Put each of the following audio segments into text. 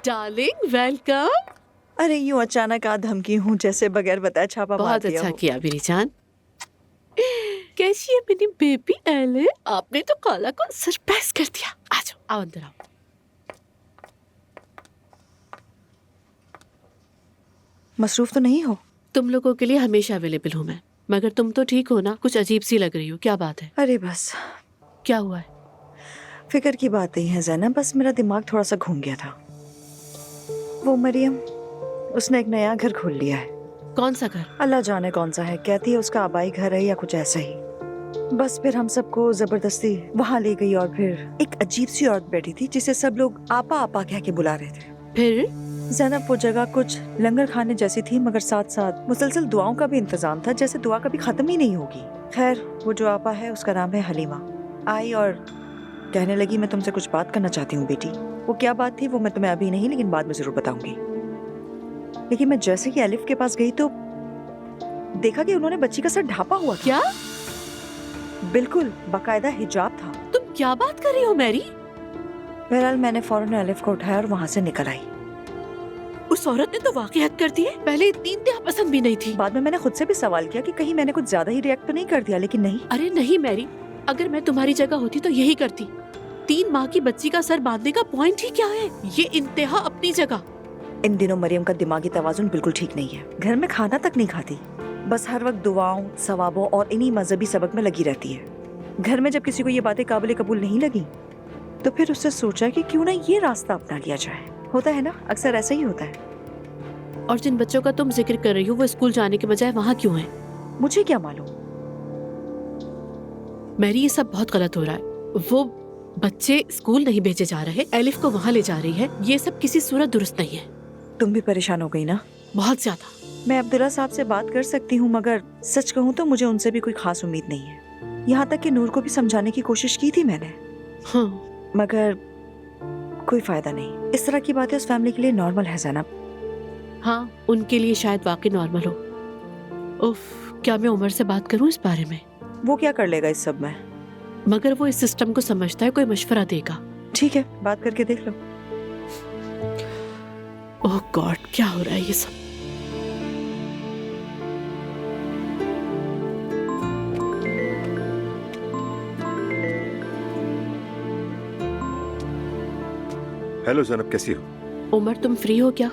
Darling welcome. अरे यूं अचानक आ धमकी हूँ जैसे बगैर बताए छापा मार बहुत दिया अच्छा हो। किया मेरी जान। कैसी है मेरी बेबी एले? आपने तो काला को सरप्राइज कर दिया। आ जाओ, आओ अंदर आओ। मसरूफ तो नहीं हो? तुम लोगों के लिए हमेशा अवेलेबल हूँ मैं, मगर तुम तो ठीक हो ना? कुछ अजीब सी लग रही हो, क्या बात है? अरे बस क्या हुआ है? फिक्र की बात नहीं है ज़ैनब, बस मेरा दिमाग थोड़ा सा घूम गया था। वो मरियम, उसने एक नया घर खोल लिया है। कौन सा घर? अल्लाह जाने कौन सा है, कहती है उसका आबाई घर है या कुछ ऐसा ही। बस फिर हम सबको जबरदस्ती वहाँ ले गई और फिर एक अजीब सी औरत बैठी थी जिसे सब लोग आपा आपा कह के बुला रहे थे। फिर? ज़ैनब वो जगह कुछ लंगर खाने जैसी थी, मगर साथ साथ मुसलसल दुआओं का भी इंतजाम था, जैसे दुआ कभी खत्म ही नहीं होगी। खैर वो जो आपा है उसका नाम है हलीमा। आई और कहने लगी मैं तुमसे कुछ बात करना चाहती हूँ बेटी। वो क्या बात थी वो मैं तुम्हें अभी नहीं लेकिन बाद में जरूर बताऊंगी। लेकिन मैं जैसे ही एलिफ के पास गई तो देखा कि उन्होंने बच्ची का सर ढापा हुआ था। क्या? बिल्कुल बाकायदा हिजाब था। तुम क्या बात कर रही हो मैरी? बहरहाल मैंने फौरन एलिफ को उठाया और वहाँ से निकल आई। उस औरत ने तो वाकई हद कर दी है। पहले इतनी इंतहा पसंद भी नहीं थी। बाद में मैंने खुद से भी सवाल किया कि कहीं मैंने कुछ ज्यादा ही रिएक्ट तो नहीं कर दिया, लेकिन नहीं। अरे नहीं मैरी, अगर मैं तुम्हारी जगह होती तो यही करती। 3 माह की बच्ची का सर बांधने का पॉइंट ही क्या है? ये इंतहा अपनी जगह। इन दिनों मरियम का दिमागी तवाजुन बिल्कुल ठीक नहीं है। घर में खाना तक नहीं खाती, बस हर वक्त दुआओं, सवाबों और इन्हीं मजहबी सबक में लगी रहती है। घर में जब किसी को ये बातें काबिल कबूल नहीं लगी तो फिर उससे सोचा कि क्यों ना ये रास्ता अपना लिया जाए। होता है ना, अक्सर ऐसा ही होता है। और जिन बच्चों का तुम जिक्र कर रही हो वो स्कूल जाने के बजाय वहाँ क्यों हैं? मुझे क्या मालूम। मैरी ये सब बहुत गलत हो रहा है। वो बच्चे स्कूल नहीं भेजे जा रहे, एलिफ को वहाँ ले जा रही है। ये सब किसी सूरत दुरुस्त नहीं है। तुम भी परेशान हो गई ना? बहुत ज्यादा। मैं अब्दुल्ला साहब से बात कर सकती हूँ, मगर सच कहूँ तो मुझे उनसे भी कोई खास उम्मीद नहीं है। यहाँ तक कि नूर को भी समझाने की कोशिश की थी मैंने, हाँ, मगर कोई फायदा नहीं। इस तरह की बातें उस फैमिली के लिए नॉर्मल है ज़ैनब। हाँ, उनके लिए शायद वाकई नॉर्मल हो। उफ, क्या मैं उमर से बात करूँ इस बारे में? वो क्या कर लेगा इस सब में? मगर वो इस सिस्टम को समझता है, कोई मशवरा देगा। ठीक है, बात करके देख लो। ओह गॉड, क्या हो रहा है ये सब? हेलो ज़ैनब, कैसी हो? उमर, तुम फ्री हो क्या?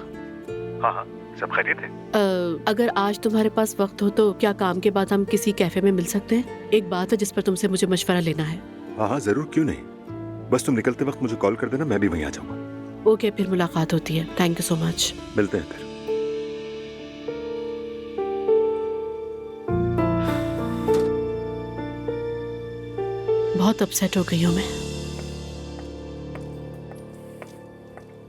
हाँ हाँ, सब खैरियत है। अगर आज तुम्हारे पास वक्त हो तो क्या काम के बाद हम किसी कैफे में मिल सकते हैं? एक बात है जिस पर तुमसे मुझे मशवरा लेना है। हाँ हाँ जरूर, क्यों नहीं। बस तुम निकलते वक्त मुझे कॉल कर देना, मैं भी वहीं आ जाऊंगा। ओके, फिर मुलाकात होती है। Thank you so much. मिलते हैं फिर। बहुत अपसेट हो गई हूँ मैं।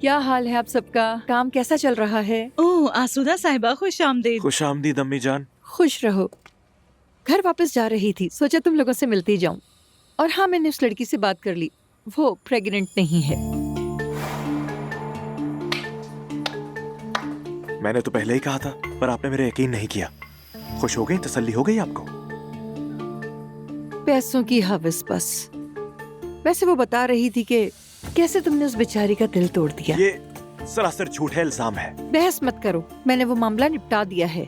क्या हाल है आप सबका? काम कैसा चल रहा है? ओह आसूदा साहिबा, खुश आमदीद। खुश आमदीद अम्मी जान। खुश रहो। घर वापस जा रही थी, सोचा तुम लोगों से मिलती जाऊं। और हाँ, मैंने उस लड़की से बात कर ली, वो प्रेग्नेंट नहीं है। मैंने तो पहले ही कहा था, पर आपने मेरे यकीन नहीं किया। खुश हो गई, तसल्ली हो गई आपको? पैसों की हवस बस। वैसे वो बता रही थी कि कैसे तुमने उस बेचारी का दिल तोड़ दिया। ये सरासर झूठ है, इल्जाम है। बहस मत करो, मैंने वो मामला निपटा दिया है।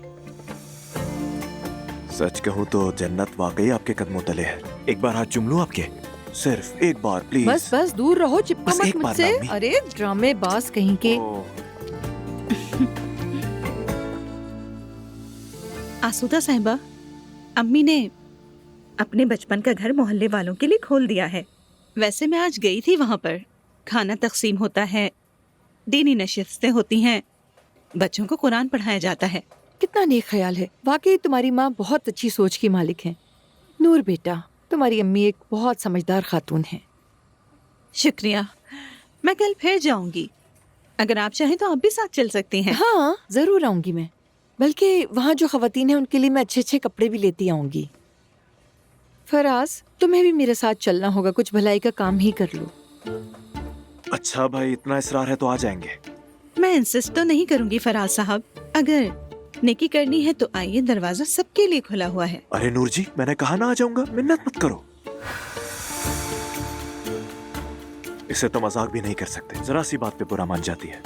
सच कहूँ तो जन्नत वाकई आपके कदमों तले है। एक बार हाथ चूम लूं आपके, सिर्फ एक बार प्लीज। बस बस दूर रहो, चिपको बस मत एक बार मुझसे। ना, अम्मी। अरे ड्रामेबाज कहीं के। आसूदा साहिबा, अम्मी ने अपने बचपन का घर मोहल्ले वालों के लिए खोल दिया है। वैसे मैं आज गई थी वहाँ पर। खाना तकसीम होता है, दीनी नशिस्तें होती हैं, बच्चों को कुरान पढ़ाया जाता है। कितना नेक ख्याल है। वाकई तुम्हारी माँ बहुत अच्छी सोच की मालिक है। नूर बेटा, तुम्हारी अम्मी एक बहुत समझदार खातून है। शुक्रिया। मैं कल फिर जाऊंगी, अगर आप चाहें तो आप भी साथ चल सकती हैं। हाँ जरूर आऊंगी मैं। बल्कि वहाँ जो खवातीन हैं उनके लिए मैं अच्छे अच्छे कपड़े भी लेती आऊंगी। फराज, तुम्हें भी मेरे साथ चलना होगा, कुछ भलाई का काम ही कर लो। अच्छा भाई, इतना इसरार है तो आ जाएंगे। मैं इंसिस्ट तो नहीं करूंगी फराज साहब, अगर नेकी करनी है तो आइए, दरवाजा सबके लिए खुला हुआ है। अरे नूर जी, मैंने कहा ना आ जाऊंगा, मिन्नत मत करो। इसे तो मजाक भी नहीं कर सकते, जरा सी बात पे बुरा मान जाती है।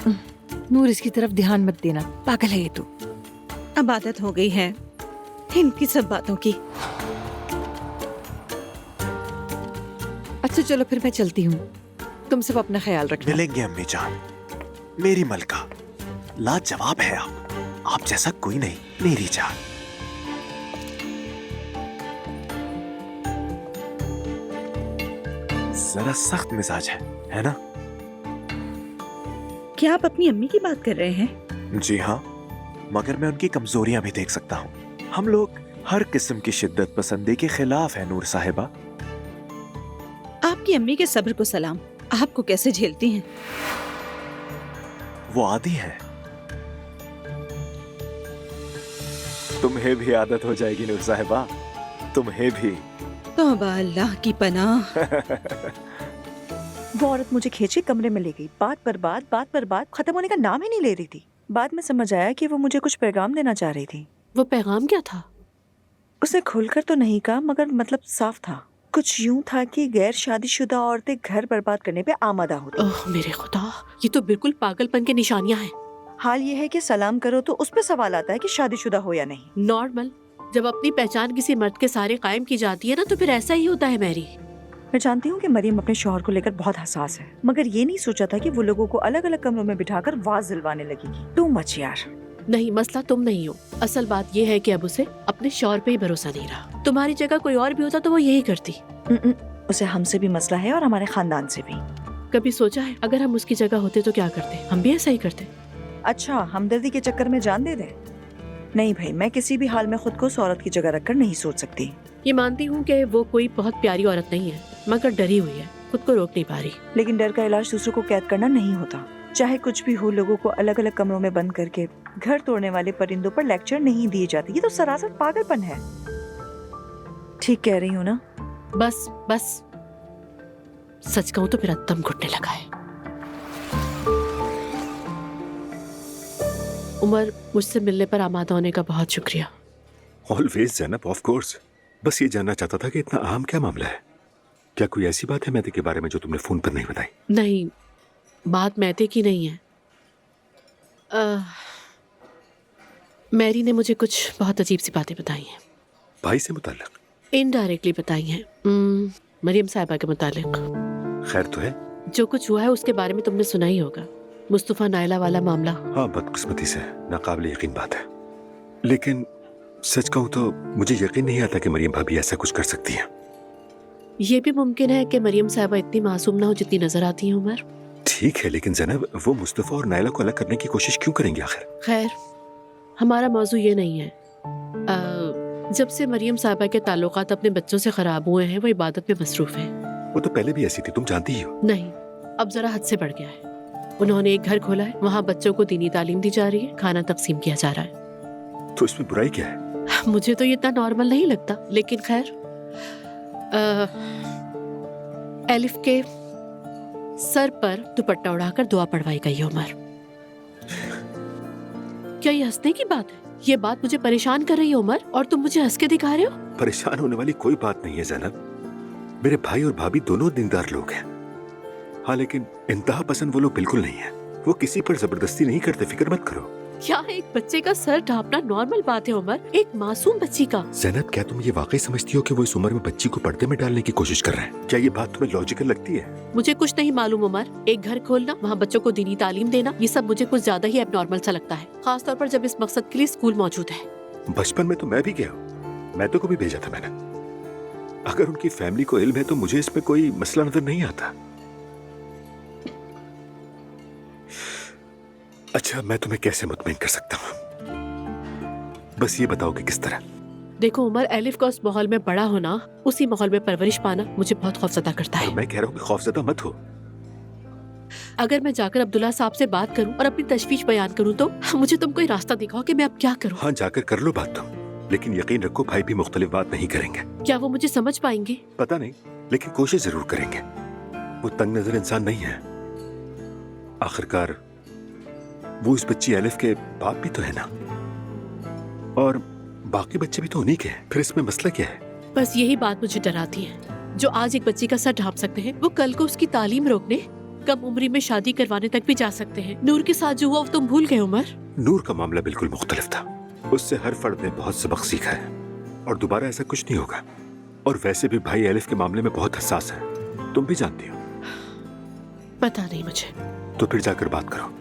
नूर, इसकी तरफ ध्यान मत देना, पागल है ये तो। अब आदत हो गई है इनकी सब बातों की। अच्छा चलो फिर मैं चलती हूँ, तुम सब अपना ख्याल रखना। मिलेंगे अम्मी जान, मेरी मलका, लाजवाब है आप जैसा कोई नहीं मेरी जान। जरा सख्त मिजाज है ना? क्या आप अपनी अम्मी की बात कर रहे हैं? जी हाँ, मगर मैं उनकी कमजोरियां भी देख सकता हूँ। हम लोग हर किस्म की शिद्दत पसंदी के खिलाफ है नूर साहिबा। आपकी अम्मी के सब्र को सलाम, आपको कैसे झेलती हैं? वो आदी है, तुम्हें भी आदत हो जाएगी नूर साहिबा, तुम्हें भी। तौबा अल्लाह की पनाह। वो औरत मुझे खींच के कमरे में ले गई, बात पर बात खत्म होने का नाम ही नहीं ले रही थी। बाद में समझ आया कि वो मुझे कुछ पैगाम देना चाह रही थी। वो पैगाम क्या था? उसने खुलकर तो नहीं कहा, मगर मतलब साफ था। कुछ यूं था कि गैर शादीशुदा औरतें घर बर्बाद करने पे आमादा होती। ओह मेरे खुदा, ये तो बिल्कुल पागलपन की निशानियां हैं। हाल ये है कि सलाम करो तो उस पे सवाल आता है कि शादीशुदा हो या नहीं। नॉर्मल, जब अपनी पहचान किसी मर्द के सहारे कायम की जाती है ना, तो फिर ऐसा ही होता है मैरी। मैं जानती हूँ कि मरियम अपने शौहर को लेकर बहुत हसास है, मगर ये नहीं सोचा था कि वो लोगों को अलग अलग कमरों में बिठाकर वाज दिलवाने लगेगी। टू मच यार। नहीं, मसला तुम नहीं हो। असल बात ये है कि अब उसे अपने शौहर पे ही भरोसा नहीं रहा। तुम्हारी जगह कोई और भी होता तो वो यही करती। उसे हमसे भी मसला है और हमारे खानदान से भी। कभी सोचा है अगर हम उसकी जगह होते तो क्या करते? हम भी ऐसा ही करते। अच्छा, हमदर्दी के चक्कर में जान दे दे? नहीं भाई, मैं किसी भी हाल में खुद को उस औरत की जगह रखकर नहीं सोच सकती। ये मानती हूँ कि वो कोई बहुत प्यारी औरत नहीं है, मगर डरी हुई है, खुद को रोक नहीं पा रही। लेकिन डर का इलाज दूसरों को कैद करना नहीं होता। चाहे कुछ भी हो, लोगों को अलग अलग कमरों में बंद करके घर तोड़ने वाले परिंदों पर लेक्चर नहीं दिए जाते। ये तो सरासर पागलपन है। ठीक कह रही हूँ ना? बस बस, सच कहूँ तो मेरा दम घुटने लगा है। उमर, मुझसे मिलने पर आमादा होने का बहुत शुक्रिया। Always Zainab, of course. बस ये जानना चाहता था कि इतना अहम क्या मामला है। क्या कोई ऐसी बात है मैदे के बारे में जो तुमने फोन पर नहीं बताई? नहीं, बात मैदे की नहीं है। मैरी ने मुझे कुछ बहुत अजीब सी बातें बताई हैं। भाई से मुताल्लिक? इनडायरेक्टली बताई हैं। मरियम साहिबा के मुतालिक। खैर तो है? जो कुछ हुआ है उसके बारे में तुमने सुना ही होगा, मुस्तफा नायला वाला मामला। हाँ, बदकिस्मती से नाकाबिले यकीन बात है। लेकिन सच कहूँ तो मुझे यकीन नहीं आता कि मरियम भाभी ऐसा कुछ कर सकती हैं। ये भी मुमकिन है कि मरियम साहिबा इतनी मासूम ना हो जितनी नजर आती है उमर। ठीक है, लेकिन जैनब, वो मुस्तफा और नायला को अलग करने की कोशिश क्यों करेंगे आखिर? खैर, हमारा मौजू ये नहीं है। जब से मरियम साहिबा के ताल्लुकात अपने बच्चों से खराब हुए हैं, वो इबादत में मसरूफ है। वो तो पहले भी ऐसी थी, तुम जानती ही हो। नहीं, अब जरा हद से बढ़ गया है। उन्होंने एक घर खोला है, वहाँ बच्चों को दीनी तालीम दी जा रही है, खाना तकसीम किया जा रहा है। तो इसमें बुराई क्या है? मुझे तो ये इतना नॉर्मल नहीं लगता, लेकिन खैर। एलिफ के सर पर दुपट्टा उड़ाकर दुआ पढ़वाई गई है उमर। क्या ये हंसने की बात है? ये बात मुझे परेशान कर रही है उमर, और तुम मुझे हंस के दिखा रहे हो। परेशान होने वाली कोई बात नहीं है जैनब। मेरे भाई और भाभी दोनों दीनदार लोग हैं। हाँ, लेकिन इंतहा पसंद वो लोग बिल्कुल नहीं है। वो किसी पर जबरदस्ती नहीं करते, फिक्र मत करो। क्या एक बच्चे का सर ढांपना नॉर्मल बात है उमर? एक मासूम बच्ची का। जैनब, क्या तुम ये वाकई समझती हो कि वो इस उम्र में बच्ची को पर्दे में डालने की कोशिश कर रहे हैं? क्या ये बात तुम्हें लॉजिकल लगती है? मुझे कुछ नहीं मालूम उमर। एक घर खोलना, वहाँ बच्चों को दीनी तालीम देना, ये सब मुझे कुछ ज्यादा ही एबनॉर्मल सा लगता है, खासतौर पर जब इस मकसद के लिए स्कूल मौजूद है। बचपन में तो मैं भी गया हूँ, मैदों को भी भेजा था मैंने। अगर उनकी फैमिली को इल्म है तो मुझे इसमें कोई मसला नजर नहीं आता। अच्छा, मैं तुम्हें कैसे मुतमईन कर सकता हूँ? बस ये बताओ कि किस तरह। देखो उमर, एलिफ का उस माहौल में बड़ा होना, उसी माहौल में परवरिश पाना मुझे बहुत खौफजदा करता है। मैं कह रहा हूँ कि खौफजदा मत हो। अगर मैं जाकर अब्दुल्ला साहब से बात करूं और अपनी तशवीश बयान करूं तो मुझे तुम कोई रास्ता दिखाओ कि मैं अब क्या करूं। हाँ, जाकर कर लो बात तुम, लेकिन यकीन रखो भाई भी मुख्तलिफ बात नहीं करेंगे। क्या वो मुझे समझ पाएंगे? पता नहीं, लेकिन कोशिश जरूर करेंगे। वो तंग नजर इंसान नहीं है। आखिरकार वो इस बच्ची एलिफ के बाप भी तो है ना, और बाकी बच्चे भी तो उन्हीं के हैं। फिर इसमें मसला क्या है? बस यही बात मुझे डराती है। जो आज एक बच्ची का सर ढांप सकते हैं वो कल को उसकी तालीम रोकने, कम उम्री में शादी करवाने तक भी जा सकते हैं। नूर के साथ जो हुआ वो तुम भूल गए उमर? नूर का मामला बिल्कुल मुख्तलिफ था। उससे हर फर्द ने बहुत सबक सीखा है और दोबारा ऐसा कुछ नहीं होगा। और वैसे भी भाई एलिफ के मामले में बहुत हसास है, तुम भी जानती हो। पता नहीं मुझे। तो फिर जाकर बात करो,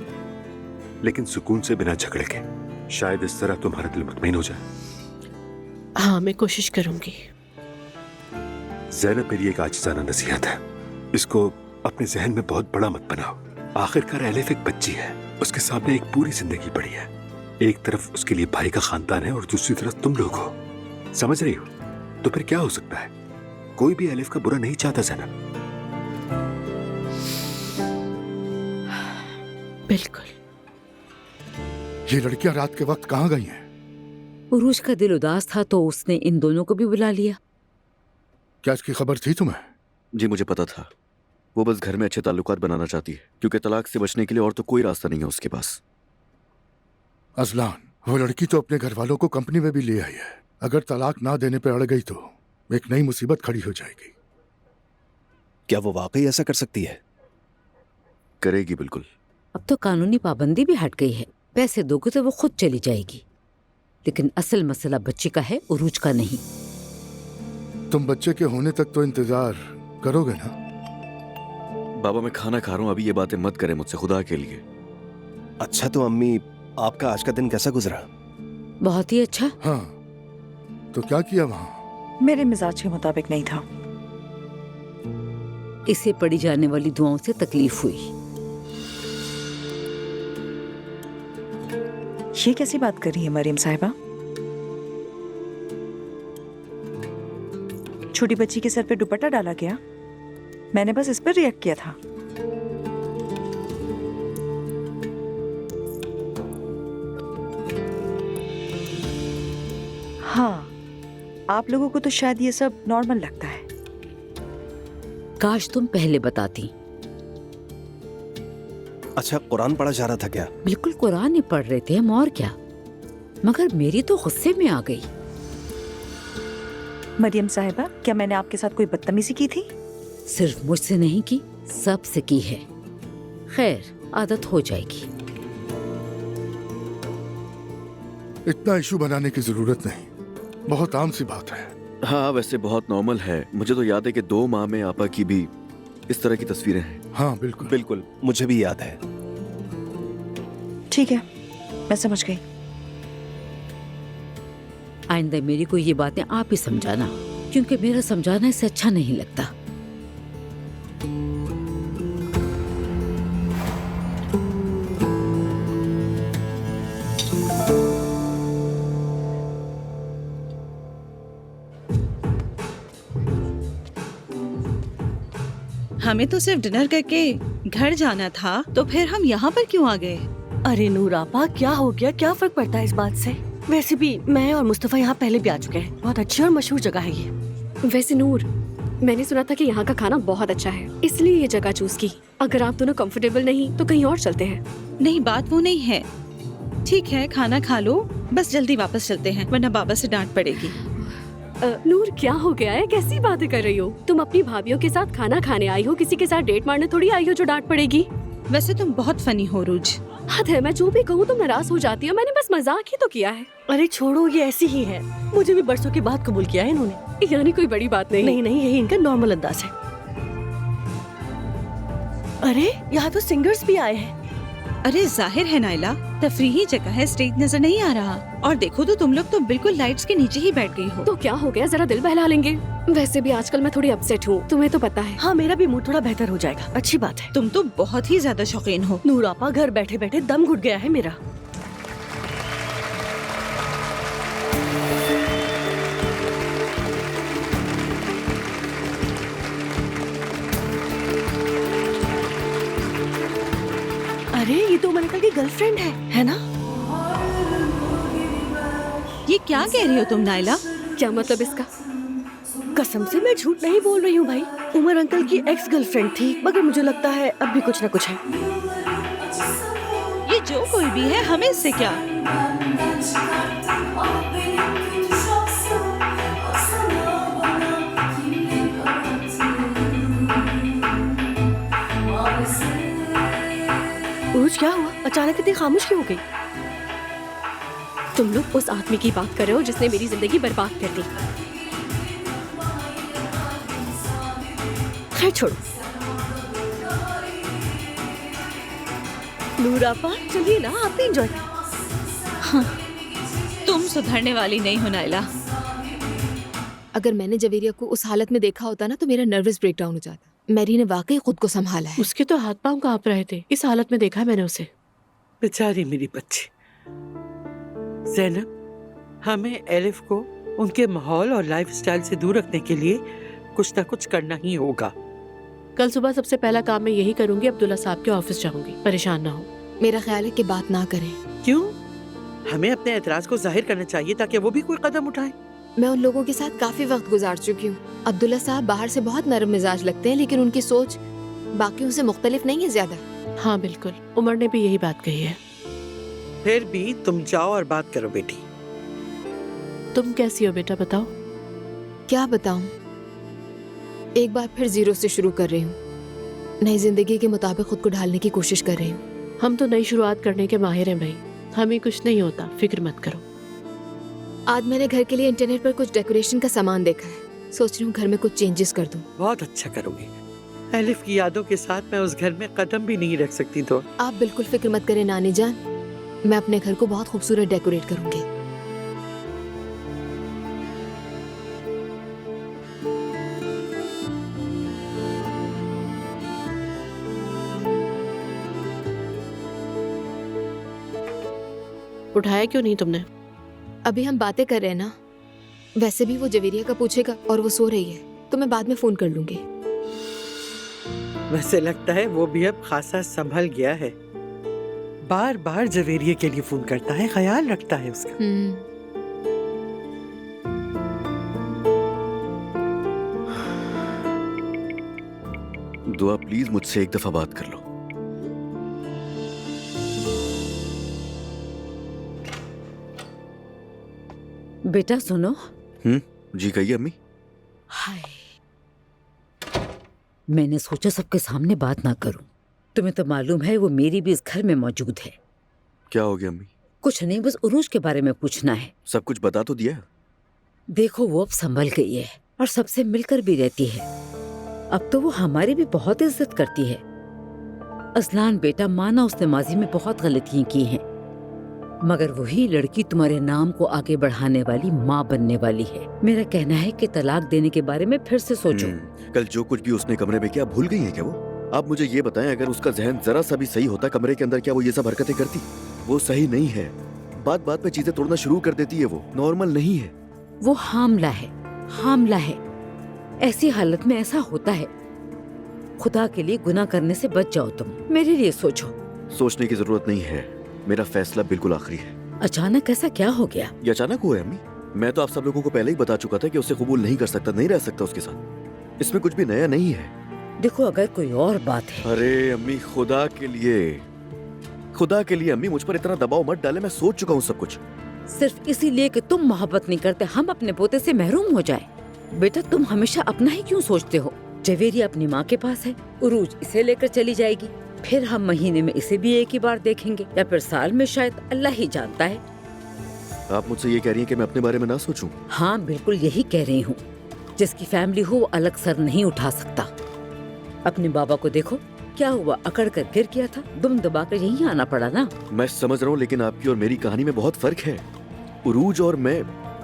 लेकिन सुकून से, बिना झगड़े के। शायद इस तरह तुम्हारा दिल मुतमईन हो जाए। हाँ, मैं कोशिश करूंगी। ज़ैनब, मेरी एक आजिज़ाना नसीहत है, इसको अपने जहन में बहुत बड़ा मत बनाओ। आखिरकार एलिफ एक बच्ची है, उसके सामने एक पूरी जिंदगी पड़ी है। एक तरफ उसके लिए भाई का खानदान है और दूसरी तरफ तुम लोग हो। समझ रही हो? तो फिर क्या हो सकता है? कोई भी एलिफ का बुरा नहीं चाहता ज़ैनब। बिल्कुल। ये लड़कियां रात के वक्त कहाँ गई हैं? उरूज का दिल उदास था तो उसने इन दोनों को भी बुला लिया। क्या इसकी खबर थी तुम्हें? जी मुझे पता था। वो बस घर में अच्छे ताल्लुकात बनाना चाहती है, क्योंकि तलाक से बचने के लिए और तो कोई रास्ता नहीं है उसके पास। अजलान, वो लड़की तो अपने घर वालों को कंपनी में भी ले आई है। अगर तलाक ना देने पे अड़ गई तो एक नई मुसीबत खड़ी हो जाएगी। क्या वो वाकई ऐसा कर सकती है? करेगी बिल्कुल। अब तो कानूनी पाबंदी भी हट गई है। पैसे दोगे तो वो खुद चली जाएगी। लेकिन असल मसला बच्ची का है, उरूज का नहीं। तुम बच्चे के होने तक तो इंतजार करोगे ना? बाबा मैं खाना खा रहा हूँ, अभी ये बातें मत करें मुझसे, खुदा के लिए। अच्छा तो अम्मी, आपका आज का दिन कैसा गुजरा? बहुत ही अच्छा। हाँ, तो क्या किया वहाँ? मेरे मिजाज के मुताबिक नहीं था। इसे पड़ी जाने वाली दुआओं से तकलीफ हुई। ये कैसी बात कर रही है मरियम साहिबा? छोटी बच्ची के सर पे दुपट्टा डाला गया? मैंने बस इस पर रिएक्ट किया था। हाँ, आप लोगों को तो शायद ये सब नॉर्मल लगता है। काश तुम पहले बताती। अच्छा, कुरान पढ़ा जा रहा था क्या? बिल्कुल कुरान ही पढ़ रहे थे हम, और क्या। मगर मेरी तो गुस्से में आ गई। मरियम साहिबा, क्या मैंने आपके साथ कोई बदतमीजी की थी? सिर्फ मुझसे नहीं की, सबसे की है। खैर, आदत हो जाएगी। इतना इशू बनाने की जरूरत नहीं, बहुत आम सी बात है। हाँ वैसे बहुत नॉर्मल है। मुझे तो याद है कि 2 माह में आपा की भी इस तरह की तस्वीरें हैं। हाँ बिल्कुल बिल्कुल, मुझे भी याद है। ठीक है, मैं समझ गई। आइंदा मेरी को ये बातें आप ही समझाना, क्योंकि मेरा समझाना इससे अच्छा नहीं लगता। हमें तो सिर्फ डिनर करके घर जाना था, तो फिर हम यहाँ पर क्यों आ गए? अरे नूर आपा, क्या हो गया? क्या फर्क पड़ता है इस बात से? वैसे भी मैं और मुस्तफा यहाँ पहले भी आ चुके हैं। बहुत अच्छी और मशहूर जगह है ये। वैसे नूर, मैंने सुना था कि यहाँ का खाना बहुत अच्छा है, इसलिए ये जगह चूज की। अगर आप दोनों कंफर्टेबल नहीं तो कहीं और चलते हैं। नहीं, बात वो नहीं है। ठीक है, खाना खा लो, बस जल्दी वापस चलते हैं, वरना बाबा से डांट पड़ेगी। नूर, क्या हो गया है? कैसी बातें कर रही हो? तुम अपनी भाभीियों के साथ खाना खाने आई हो, किसी के साथ डेट मारने थोड़ी आई हो जो डांट पड़ेगी। वैसे तुम बहुत फनी हो रूज। हद है, मैं जो भी कहूँ तुम नाराज हो जाती हो। मैंने बस मजाक ही तो किया है। अरे छोड़ो, ये ऐसी ही है। मुझे भी बरसों के बाद कबूल किया है इन्होंने। यानी कोई बड़ी बात नहीं? नहीं नहीं, यही इनका नॉर्मल अंदाज है। अरे यहाँ तो सिंगर्स भी आए हैं। अरे जाहिर है नाइला, तफरीही जगह है, स्टेज नजर नहीं आ रहा। और देखो तो तुम लोग तो बिल्कुल लाइट्स के नीचे ही बैठ गई हो। तो क्या हो गया, जरा दिल बहला लेंगे। वैसे भी आजकल मैं थोड़ी अपसेट हूँ, तुम्हें तो पता है। हाँ, मेरा भी मूड थोड़ा बेहतर हो जाएगा। अच्छी बात है। तुम तो बहुत ही ज्यादा शौकीन हो। नूर आपा, घर बैठे बैठे दम घुट गया है मेरा। अरे ये तो उमर अंकल की गर्लफ्रेंड है ना? ये क्या कह रही हो तुम नाइला? क्या मतलब इसका? कसम से मैं झूठ नहीं बोल रही हूँ भाई। उमर अंकल की एक्स गर्लफ्रेंड थी, मगर मुझे लगता है अब भी कुछ ना कुछ है। ये जो कोई भी है, हमें इससे क्या? उरुज क्या हुआ? अचानक इतनी खामोश क्यों हो गई? तुम लोग उस आदमी की बात कर रहे हो जिसने मेरी जिंदगी बर्बाद कर दी। खैर छोड़ो। नूर आपा चलिए ना, आप भी एंजॉय करें। तुम सुधरने वाली नहीं हो नाइला। अगर मैंने जवेरिया को उस हालत में देखा होता ना तो मेरा नर्वस ब्रेकडाउन हो जाता। मैरी ने वाकई खुद को संभाला है। उसके तो हाथ पांव कांप रहे थे, इस हालत में देखा मैंने उसे। बेचारी मेरी बच्ची। ज़ैनब, हमें एलिफ को उनके माहौल और लाइफस्टाइल से दूर रखने के लिए कुछ ना कुछ करना ही होगा। कल सुबह सबसे पहला काम मैं यही करूंगी, अब्दुल्ला साहब के ऑफिस जाऊंगी। परेशान ना हो। मेरा ख्याल है कि बात ना करें। क्यों? हमें अपने एतराज को जाहिर करना चाहिए ताकि वो भी कोई कदम उठाए। मैं उन लोगों के साथ काफी वक्त गुजार चुकी हूँ। अब्दुल्ला साहब बाहर से बहुत नरम मिजाज लगते हैं, लेकिन उनकी सोच बाकियों से मुख्तलिफ नहीं है ज्यादा। हाँ बिल्कुल, उमर ने भी यही बात कही है। फिर भी तुम जाओ और बात करो बेटी। तुम कैसी हो बेटा, बताओ। क्या बताऊं, एक बार फिर जीरो से शुरू कर रही हूँ। नई जिंदगी के मुताबिक खुद को ढालने की कोशिश कर रही हूँ। हम तो नई शुरुआत करने के माहिर हैं भाई, हमें कुछ नहीं होता, फिक्र मत करो। आज मैंने घर के लिए इंटरनेट पर कुछ डेकोरेशन का सामान देखा है। सोच रही हूँ घर में कुछ चेंजेस कर दूं। बहुत अच्छा करोगी। एलिफ की यादों के साथ मैं उस घर में कदम भी नहीं रख सकती। तो आप बिल्कुल फिक्र मत करें नानी जान, मैं अपने घर को बहुत खूबसूरत डेकोरेट करूंगी। उठाया क्यों नहीं तुमने? अभी हम बातें कर रहे हैं ना। वैसे भी वो जवेरिया का पूछेगा और वो सो रही है, तो मैं बाद में फोन कर लूंगी। वैसे लगता है वो भी अब खासा संभल गया है। बार बार जवेरिया के लिए फोन करता है, ख्याल रखता है उसका। दुआ प्लीज मुझसे एक दफा बात कर लो। बेटा सुनो। जी कहिए अम्मी। हाय, मैंने सोचा सबके सामने बात ना करूं। तुम्हें तो मालूम है वो मेरी भी इस घर में मौजूद है। क्या हो गया अम्मी? कुछ नहीं, बस उरूज के बारे में पूछना है। सब कुछ बता तो दिया। देखो वो अब संभल गई है और सबसे मिलकर भी रहती है। अब तो वो हमारी भी बहुत इज्जत करती है। असलान बेटा, माना उसने माजी में बहुत गलतियां की हैं, मगर वही लड़की तुम्हारे नाम को आगे बढ़ाने वाली माँ बनने वाली है। मेरा कहना है कि तलाक देने के बारे में फिर से सोचो। कल जो कुछ भी उसने कमरे में किया भूल गई है क्या वो? आप मुझे ये बताएं, अगर उसका जहन जरा सा भी सही होता कमरे के अंदर, क्या वो ये सब हरकतें करती? वो सही नहीं है, बात बात पे चीजें तोड़ना शुरू कर देती है, वो नॉर्मल नहीं है। वो हामला है, हामला है। ऐसी हालत में ऐसा होता है। खुदा के लिए गुनाह करने से बच जाओ तुम। मेरे लिए सोचो। सोचने की जरूरत नहीं है, मेरा फैसला बिल्कुल आखिरी है। अचानक ऐसा क्या हो गया? ये अचानक हुआ है अम्मी। मैं तो आप सब लोगों को पहले ही बता चुका था कि उसे कबूल नहीं कर सकता, नहीं रह सकता उसके साथ। इसमें कुछ भी नया नहीं है। देखो अगर कोई और बात है। अरे अम्मी खुदा के लिए अम्मी मुझ पर इतना दबाव मत डाले, मैं सोच चुका हूँ सब कुछ। सिर्फ इसीलिए कि तुम मोहब्बत नहीं करते हम अपने पोते से महरूम हो जाए। बेटा तुम हमेशा अपना ही क्यों सोचते हो? जवेरिया अपनी माँ के पास है, उरूज इसे लेकर चली जाएगी, फिर हम महीने में इसे भी एक ही बार देखेंगे या फिर साल में, शायद अल्लाह ही जानता है। आप मुझसे ये कह रही हैं कि मैं अपने बारे में ना सोचूं? हाँ बिल्कुल यही कह रही हूँ। जिसकी फैमिली हो वो अलग सर नहीं उठा सकता। अपने बाबा को देखो क्या हुआ, अकड़ कर गिर गया था, दुम दबा कर यहीं आना पड़ा ना। मैं समझ रहा हूँ, लेकिन आपकी और मेरी कहानी में बहुत फर्क है। उरूज और मैं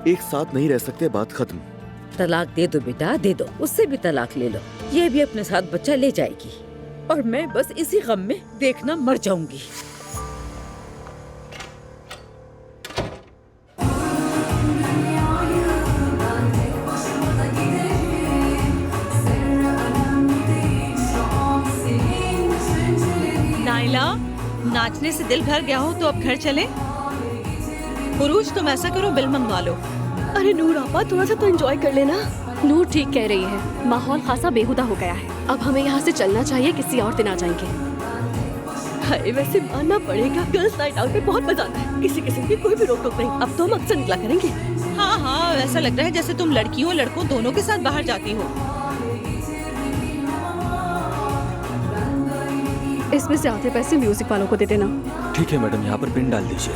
एक साथ नहीं रह सकते, बात खत्म। तलाक दे दो बेटा, दे दो, उससे भी तलाक ले लो। ये भी अपने साथ बच्चा ले जाएगी और मैं बस इसी गम में देखना मर जाऊंगी। नाइला, नाचने से दिल भर गया हो तो अब घर चले। उरूज तुम ऐसा करो, बिल मंगवा लो। अरे नूर आपा थोड़ा सा तो एंजॉय कर लेना। नूर ठीक कह रही है, माहौल खासा बेहुदा हो गया है। अब हमें यहाँ से चलना चाहिए, किसी और दिन आ जाएंगे। हाय वैसे मानना पड़ेगा, गर्ल्स नाइट आउट में बहुत मजा आता है। किसी किस्म की कोई भी रोक टोक नहीं। अब तो हम अक्सर निकला करेंगे। हाँ हाँ, ऐसा लग रहा है जैसे तुम लड़कियों लड़कों दोनों के साथ बाहर जाती हो। इसमें से आधे पैसे म्यूजिक वालों को दे देना। ठीक है मैडम, यहाँ पर पिन डाल दीजिए।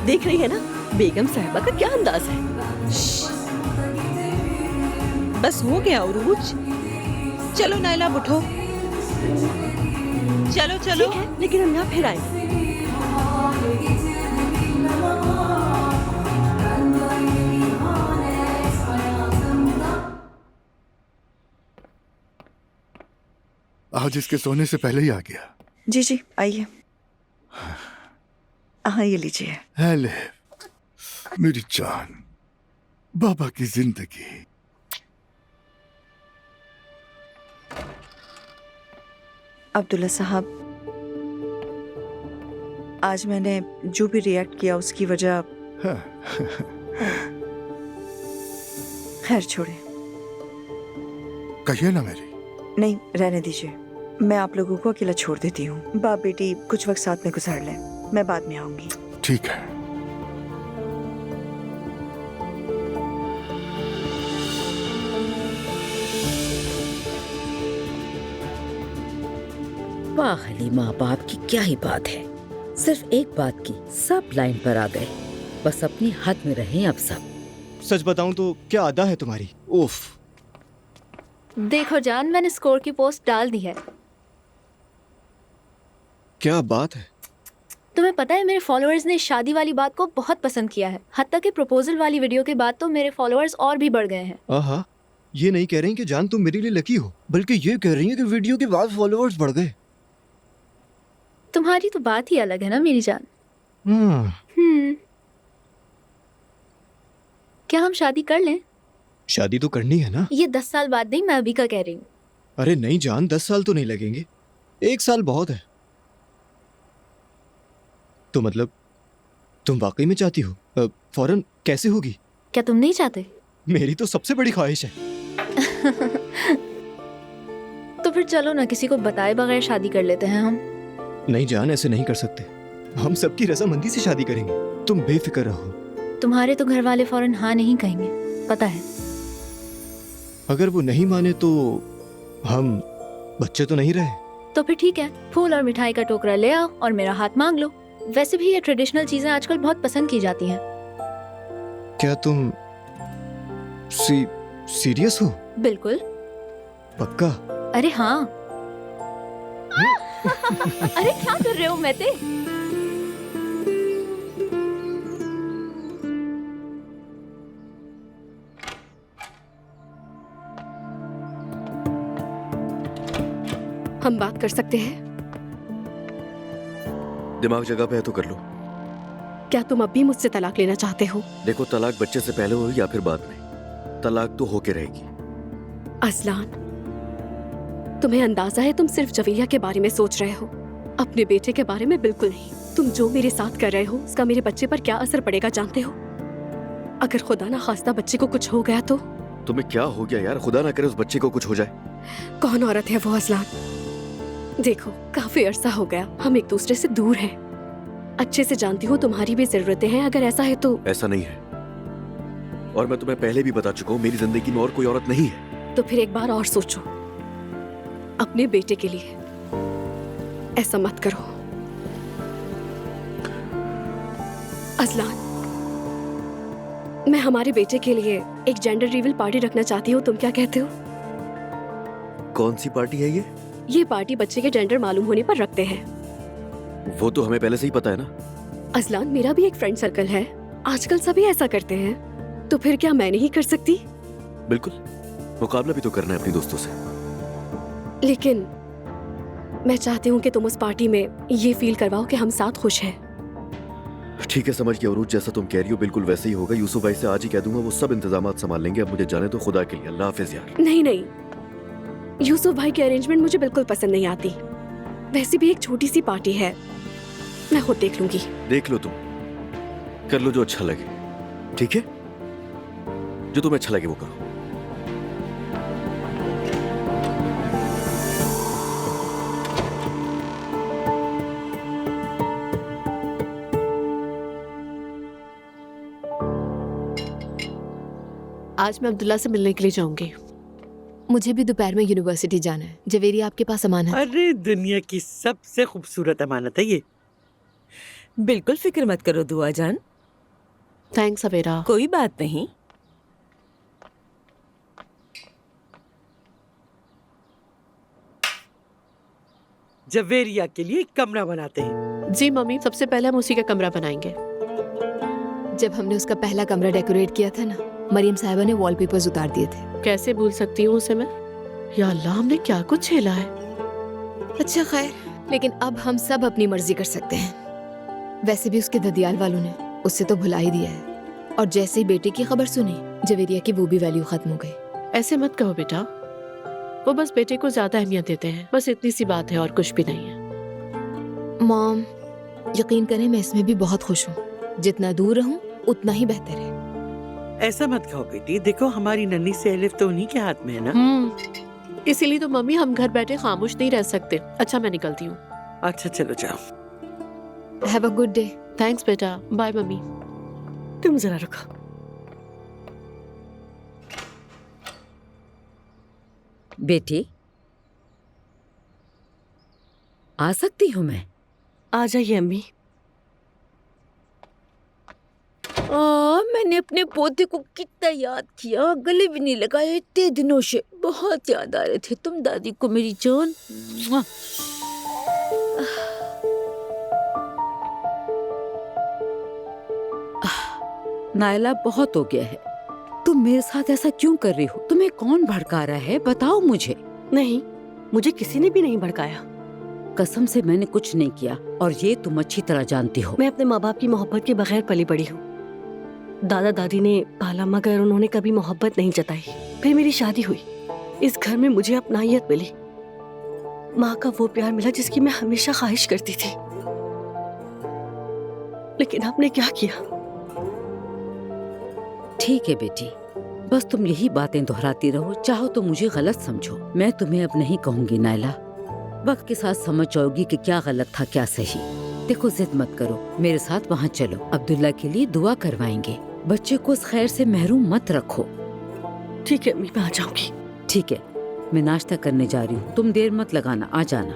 देख रही है ना बेगम साहिबा का क्या अंदाज है। बस हो गया उरूज। चलो नाइला उठो। चलो चलो। ठीक है, लेकिन हम यहाँ फिर आएंगे। आज इसके सोने से पहले ही आ गया। जी जी आइए। हाँ ये लीजिए। हेले मेरी जान, बाबा की जिंदगी। अब्दुल्ला साहब, आज मैंने जो भी रिएक्ट किया उसकी वजह खैर छोड़े। कहिए ना मेरी। नहीं रहने दीजिए, मैं आप लोगों को अकेला छोड़ देती हूँ। बाप बेटी कुछ वक्त साथ में गुजार लें, मैं बाद में आऊंगी। ठीक है। वाह हलीमा, अब आपकी क्या ही बात है। सिर्फ एक बात की सब लाइन पर आ गए। बस अपनी हद में रहें अब सब। सच बताऊं तो क्या अदा है तुम्हारी। उफ। देखो जान, मैंने स्कोर की पोस्ट डाल दी है। क्या बात है। तुम्हें पता है मेरे फॉलोअर्स ने शादी वाली बात को बहुत पसंद किया है। हत्ता कि प्रपोजल वाली वीडियो के बाद तो मेरे फॉलोअर्स और भी बढ़ गए हैं। आहा, ये नहीं कह रही कि जान तुम मेरे लिए लकी हो, बल्कि ये कह रही है कि वीडियो के बाद फॉलोअर्स बढ़ गए। तुम्हारी तो बात ही अलग है ना मेरी जान। क्या हम शादी कर लें? शादी तो करनी है ना। ये 10 साल बाद नहीं, मैं अभी का कह रही हूँ। अरे नहीं जान, 10 साल तो नहीं लगेंगे, 1 साल बहुत है। तो मतलब तुम वाकई में चाहती हो? फौरन कैसे होगी? क्या तुम नहीं चाहते? मेरी तो सबसे बड़ी ख्वाहिश है। तो फिर चलो ना, किसी को बताए बगैर शादी कर लेते हैं हम। नहीं जान, ऐसे नहीं कर सकते। हम सबकी रजामंदी से शादी करेंगे, तुम बेफिक्र रहो। तुम्हारे तो घर वाले फौरन हाँ नहीं कहेंगे, पता है। अगर वो नहीं माने तो हम बच्चे तो नहीं रहे। तो फिर ठीक है, फूल और मिठाई का टोकरा ले आओ और मेरा हाथ मांग लो। वैसे भी ये ट्रेडिशनल चीजें आजकल बहुत पसंद की जाती हैं। क्या तुम सीरियस हो? बिल्कुल। पक्का? अरे हाँ। अरे क्या कर रहे हो मेते? हम बात कर सकते हैं? दिमाग जगह पे है तो कर लो। क्या तुम अब भी मुझसे तलाक लेना चाहते हो? देखो, तलाक बच्चे से पहले हो या फिर बाद में, तलाक तो होके रहेगी। अजलान, तुम्हें अंदाजा है तुम सिर्फ जवेरिया के बारे में सोच रहे हो, अपने बेटे के बारे में बिल्कुल नहीं। तुम जो मेरे साथ कर रहे हो उसका मेरे बच्चे पर क्या असर पड़ेगा जानते हो? अगर खुदा ना खास्ता बच्चे को कुछ हो गया तो? तुम्हें क्या हो गया यार? खुदा ना करे उस बच्चे को कुछ हो जाए। कौन औरत है वो अजलान? देखो, काफी अरसा हो गया हम एक दूसरे से दूर हैं। अच्छे से जानती हूँ तुम्हारी भी जरूरतें हैं। अगर ऐसा है तो? ऐसा नहीं है, और मैं तुम्हें पहले भी बता चुका हूँ, मेरी जिंदगी में और कोई औरत नहीं है। तो फिर एक बार और सोचो अपने बेटे के लिए। ऐसा मत करो अजलान। मैं हमारे बेटे के लिए एक जेंडर रिवील पार्टी रखना चाहती हूँ, तुम क्या कहते हो? कौन सी पार्टी है ये? ये पार्टी बच्चे के जेंडर मालूम होने पर रखते हैं। वो तो हमें पहले से ही पता है ना। अजलान, मेरा भी एक फ्रेंड सर्कल है, आजकल सभी ऐसा करते हैं, तो फिर क्या मैं नहीं कर सकती? बिल्कुल, मुकाबला भी तो करना है अपनी दोस्तों से। लेकिन मैं चाहती हूँ कि तुम उस पार्टी में ये फील करवाओ कि हम साथ खुश हैं। ठीक है, समझ गया। उरूज, जैसा तुम कह रही हो बिल्कुल वैसे ही होगा। यूसुफ भाई से आज ही कह दूंगा, वो सब इंतजामात संभाल लेंगे। अब मुझे जाने दो, खुदा के लिए। अल्लाह हाफिज यार। नहीं नहीं, यूसुफ भाई की अरेंजमेंट मुझे बिल्कुल पसंद नहीं आती। वैसे भी एक छोटी सी पार्टी है, मैं खुद देख लूंगी। देख लो, तुम कर लो जो अच्छा लगे। ठीक है, जो तुम्हें अच्छा लगे वो करो। आज मैं अब्दुल्ला से मिलने के लिए जाऊंगी। मुझे भी दोपहर में यूनिवर्सिटी जाना है। जवेरी आपके पास अमानत है। अरे दुनिया की सबसे खूबसूरत अमानत है ये। बिल्कुल फिक्र मत करो दुआ जान। थैंक्स सवेरा। कोई बात नहीं। जवेरिया के लिए कमरा बनाते हैं। जी मम्मी, सबसे पहले हम उसी का कमरा बनाएंगे। जब हमने उसका पहला कमरा डेकोरेट किया था ना, मरियम साहिबा ने वॉलपेपर्स उतार दिए थे। कैसे भूल सकती हूँ उसे मैं। या अल्लाह, हमने क्या कुछ झेला है। अच्छा खैर, लेकिन अब हम सब अपनी मर्जी कर सकते हैं। वैसे भी उसके ददियाल वालों ने उससे तो भुला ही दिया है। और जैसे ही बेटे की खबर सुनी, जवेरिया की वो भी वैल्यू खत्म हो गई। ऐसे मत कहो बेटा, वो बस बेटे को ज्यादा अहमियत देते हैं, बस इतनी सी बात है और कुछ भी नहीं है। मॉम, यकीन करें मैं इसमें भी बहुत खुश हूँ। जितना दूर रहूं उतना ही बेहतर है। ऐसा मत कहो बेटी, देखो हमारी नन्ही से अलिफ तो उन्हीं के हाथ में है ना। इसीलिए तो मम्मी हम घर बैठे खामोश नहीं रह सकते। अच्छा मैं निकलती हूँ। अच्छा चलो जाओ। Have a good day. Thanks बेटा, बाय मम्मी। तुम जरा रुको। बेटी, आ सकती हूँ मैं? आ जाइए अम्मी। मैंने अपने पोते को कितना याद किया, गले भी नहीं लगाए इतने दिनों से। बहुत याद आ रहे थे तुम दादी को मेरी जान। नायला, बहुत हो गया है। तुम मेरे साथ ऐसा क्यों कर रही हो? तुम्हें कौन भड़का रहा है, बताओ मुझे। नहीं, मुझे किसी ने भी नहीं भड़काया। कसम से मैंने कुछ नहीं किया, और ये तुम अच्छी तरह जानती हो। मैं अपने माँ बाप की मोहब्बत के बगैर पली बड़ी हूँ। दादा दादी ने पाला मगर उन्होंने कभी मोहब्बत नहीं जताई। फिर मेरी शादी हुई, इस घर में मुझे अपनायत मिली। माँ का वो प्यार मिला जिसकी मैं हमेशा ख्वाहिश करती थी। लेकिन आपने क्या किया? ठीक है बेटी, बस तुम यही बातें दोहराती रहो। चाहो तो मुझे गलत समझो, मैं तुम्हें अब नहीं कहूंगी नायला। वक्त के साथ समझ जाओगी कि क्या गलत था क्या सही। देखो जिद मत करो, मेरे साथ वहाँ चलो, अब्दुल्ला के लिए दुआ करवाएंगे। बच्चे को उस खैर से महरूम मत रखो। ठीक है अम्मी, मैं आ जाऊंगी। ठीक है, मैं नाश्ता करने जा रही हूँ, तुम देर मत लगाना, आ जाना।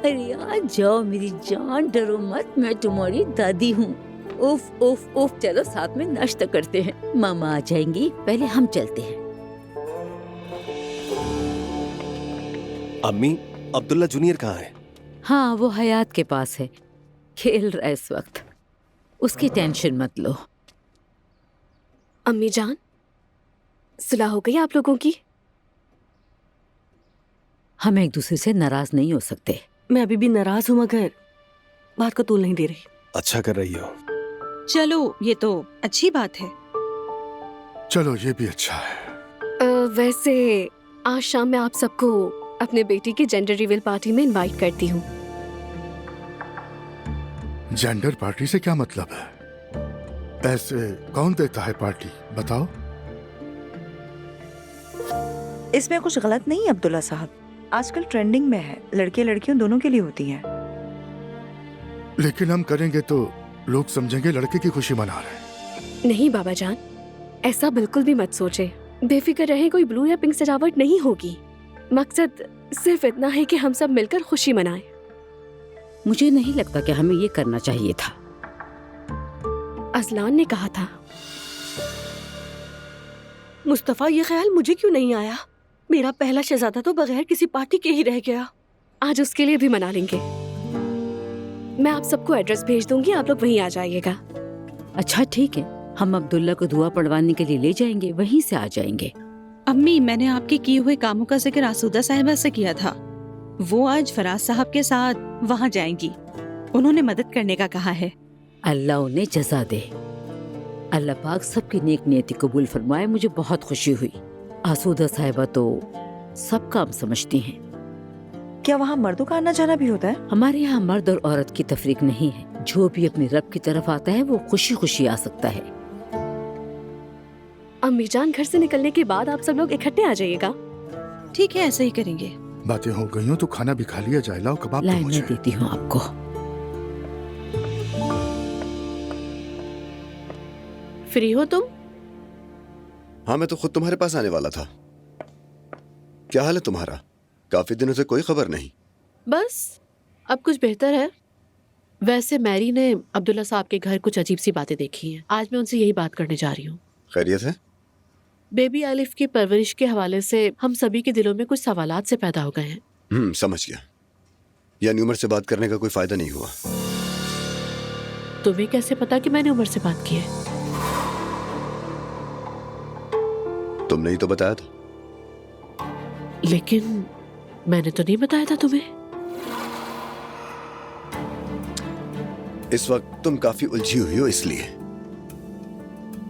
अरे आ जाओ मेरी जान, डरो मत, मैं तुम्हारी दादी हूँ। उफ उफ उफ, चलो साथ में नाश्ता करते हैं। मामा आ जाएंगी, पहले हम चलते हैं। अम्मी, अब्दुल्ला जूनियर कहाँ है? हाँ, वो हयात के पास है, खेल रहा है इस वक्त। उसकी टेंशन मत लो। अम्मी जान, सुलह हो गई आप लोगों की? हम एक दूसरे से नाराज नहीं हो सकते। मैं अभी भी नाराज हूँ मगर बात को तूल नहीं दे रही। अच्छा कर रही हो। चलो, ये तो अच्छी बात है। चलो ये भी अच्छा है। वैसे आज शाम मैं आप सबको अपने बेटी की जेंडर रिवील पार्टी में इनवाइट करती हूँ। जेंडर पार्टी से क्या मतलब है? ऐसे कौन देता है पार्टी, बताओ। इसमें कुछ गलत नहीं है अब्दुल्ला साहब, आजकल ट्रेंडिंग में है, लड़के लड़कियों दोनों के लिए होती है। लेकिन हम करेंगे तो लोग समझेंगे लड़के की खुशी मना रहे। नहीं बाबा जान, ऐसा बिल्कुल भी मत सोचे। बेफिक्र रहे, कोई ब्लू या पिंक सजावट नहीं होगी। मकसद सिर्फ इतना है कि हम सब मिलकर खुशी मनाएं। मुझे नहीं लगता कि हमें ये करना चाहिए था। अजलान ने कहा था। मुस्तफा, ये ख्याल मुझे क्यों नहीं आया? मेरा पहला शहजादा तो बगैर किसी पार्टी के ही रह गया। आज उसके लिए भी मना लेंगे। मैं आप सबको एड्रेस भेज दूंगी, आप लोग वहीं आ जाइएगा। अच्छा ठीक है, हम अब्दुल्ला को दुआ पढ़वाने के लिए ले जाएंगे, वहीं से आ जाएंगे। अम्मी, मैंने आपके किए हुए कामों का जिक्र आसूदा साहिबा से किया था। वो आज फराज साहब के साथ वहाँ जाएंगी, उन्होंने मदद करने का कहा है। अल्लाह उन्हें जज़ा दे। अल्लाह पाक सबकी नेक नियति कबूल फरमाए। मुझे बहुत खुशी हुई। आसूदा साहिबा तो सब काम समझती हैं। क्या वहाँ मर्दों का आना जाना भी होता है? हमारे यहाँ मर्द और औरत की तफरीक नहीं है। जो भी अपने रब की तरफ आता है वो खुशी खुशी आ सकता है। अम्मी जान, घर से निकलने के बाद आप सब लोग इकट्ठे आ जाइएगा। ठीक है, ऐसे ही करेंगे। बातें हो गई हो तो खाना भी खा लिया जाए। लाओ कबाब लाइन में देती हूँ आपको। फ्री हो तुम? हाँ, मैं तो खुद तुम्हारे पास आने वाला था। क्या हाल है तुम्हारा? काफी दिनों से कोई खबर नहीं। बस अब कुछ बेहतर है। वैसे मैरी ने अब्दुल्ला साहब के घर कुछ अजीब सी बातें देखी हैं। आज मैं उनसे यही बात करने जा रही हूँ। खैरियत है? बेबी आलिफ की परवरिश के हवाले से हम सभी के दिलों में कुछ सवालात से पैदा हो गए हैं। समझ गया। यानी उमर से बात करने का कोई फायदा नहीं हुआ? तुम्हें कैसे पता कि मैंने उमर से बात की है? तुमने ही तो बताया था। लेकिन मैंने तो नहीं बताया था तुम्हें। इस वक्त तुम काफी उलझी हुई हो, इसलिए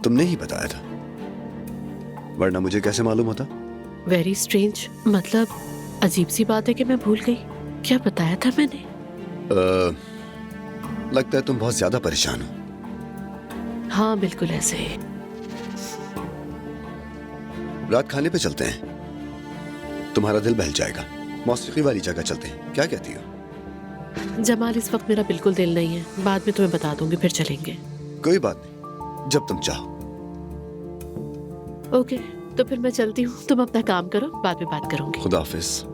तुमने ही बताया था, वरना मुझे कैसे मालूम होता? वेरी स्ट्रेंज, मतलब अजीब सी बात है कि मैं भूल गई। क्या बताया था मैंने? लगता है तुम बहुत ज्यादा परेशान हो। हाँ बिल्कुल ऐसे ही। रात खाने पे चलते हैं, तुम्हारा दिल बहल जाएगा। मौसीकी वाली जगह चलते हैं, क्या कहती हो? जमाल इस वक्त मेरा बिल्कुल दिल नहीं है, बाद में तुम्हें बता दूंगी, फिर चलेंगे। कोई बात नहीं, जब तुम चाहो। ओके, तो फिर मैं चलती हूँ। तुम अपना काम करो, बाद में बात करूंगी। खुदा हाफिज।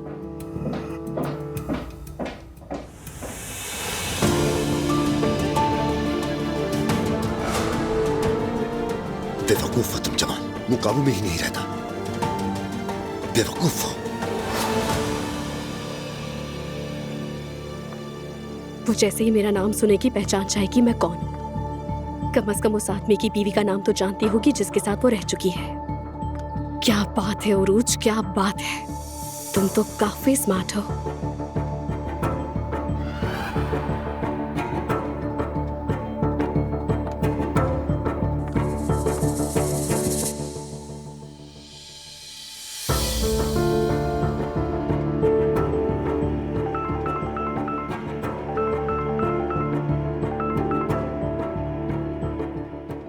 बेवकूफ हो तुम जमाल, मुकाबले में ही नहीं रहता। बेवकूफ हो। वो जैसे ही मेरा नाम सुनेगी पहचान जाएगी मैं कौन हूँ। कम से कम उस आदमी की बीवी का नाम तो जानती होगी जिसके साथ वो रह चुकी है। क्या बात है उरूज, क्या बात है। तुम तो काफी स्मार्ट हो।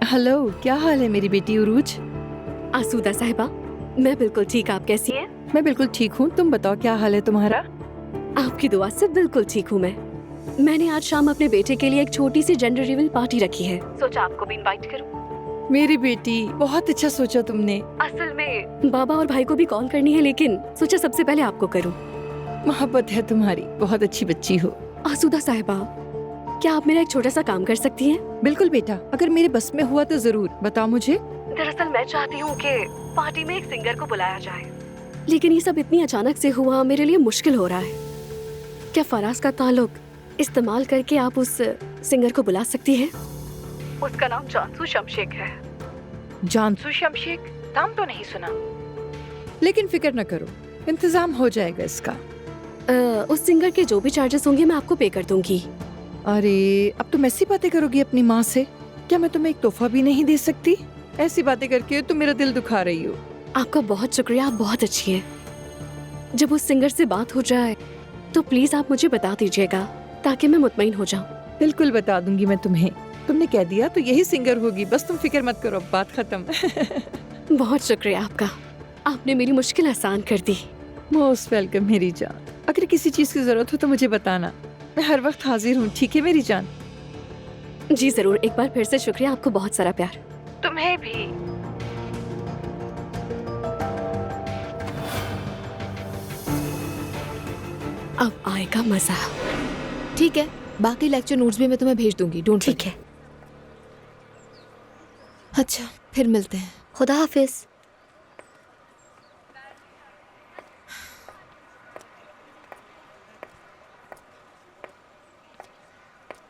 हेलो, क्या हाल है मेरी बेटी उरूज? आसूदा साहिबा, मैं बिल्कुल ठीक। आप कैसी हैं? मैं बिल्कुल ठीक हूँ। तुम बताओ क्या हाल है तुम्हारा? आपकी दुआ से बिल्कुल ठीक हूँ मैं। मैंने आज शाम अपने बेटे के लिए एक छोटी सी जेंडर रिवील पार्टी रखी है। सोचा आपको भी इनवाइट करूँ। मेरी बेटी, बहुत अच्छा सोचा तुमने। असल में बाबा और भाई को भी कॉल करनी है, लेकिन सोचा सबसे पहले आपको करूँ। मोहब्बत है तुम्हारी, बहुत अच्छी बच्ची हो। आसूदा साहिबा, क्या आप मेरा एक छोटा सा काम कर सकती हैं? बिल्कुल बेटा, अगर मेरे बस में हुआ तो जरूर बताओ मुझे। दरअसल मैं चाहती हूँ कि पार्टी में एक सिंगर को बुलाया जाए, लेकिन ये सब इतनी अचानक से हुआ, मेरे लिए मुश्किल हो रहा है। क्या फराज का ताल्लुक इस्तेमाल करके आप उस सिंगर को बुला सकती हैं? उसका नाम जानसू शमशेक है। जानसू शमशेक? नाम तो नहीं सुना, लेकिन फिक्र न करो, इंतजाम हो जाएगा इसका। उस सिंगर के जो भी चार्जेस होंगे मैं आपको पे कर दूंगी। अरे, अब तुम ऐसी बातें करोगी अपनी माँ से? क्या मैं तुम्हें एक तोहफा भी नहीं दे सकती? ऐसी बातें करके तुम मेरा दिल दुखा रही हो। आपका बहुत शुक्रिया, आप बहुत अच्छी हैं। जब उस सिंगर से बात हो जाए तो प्लीज आप मुझे बता दीजिएगा, ताकि मैं मुतमईन हो जाऊं। बिल्कुल बता दूंगी मैं तुम्हें। तुमने कह दिया तो यही सिंगर होगी, बस तुम फिक्र मत करो, बात खत्म। बहुत शुक्रिया आपका, आपने मेरी मुश्किल आसान कर दी। मोस्ट वेलकम मेरी जान। अगर किसी चीज की जरूरत हो तो मुझे बताना, मैं हर वक्त हाजिर हूँ। ठीक है मेरी जान? जी जरूर। एक बार फिर से शुक्रिया, आपको बहुत सारा प्यार। तुम्हें भी। अब आएगा मजा। ठीक है, बाकी लेक्चर नोट्स भी मैं तुम्हें भेज दूंगी। डोंट। ठीक है। अच्छा, फिर मिलते हैं। खुदा हाफिज।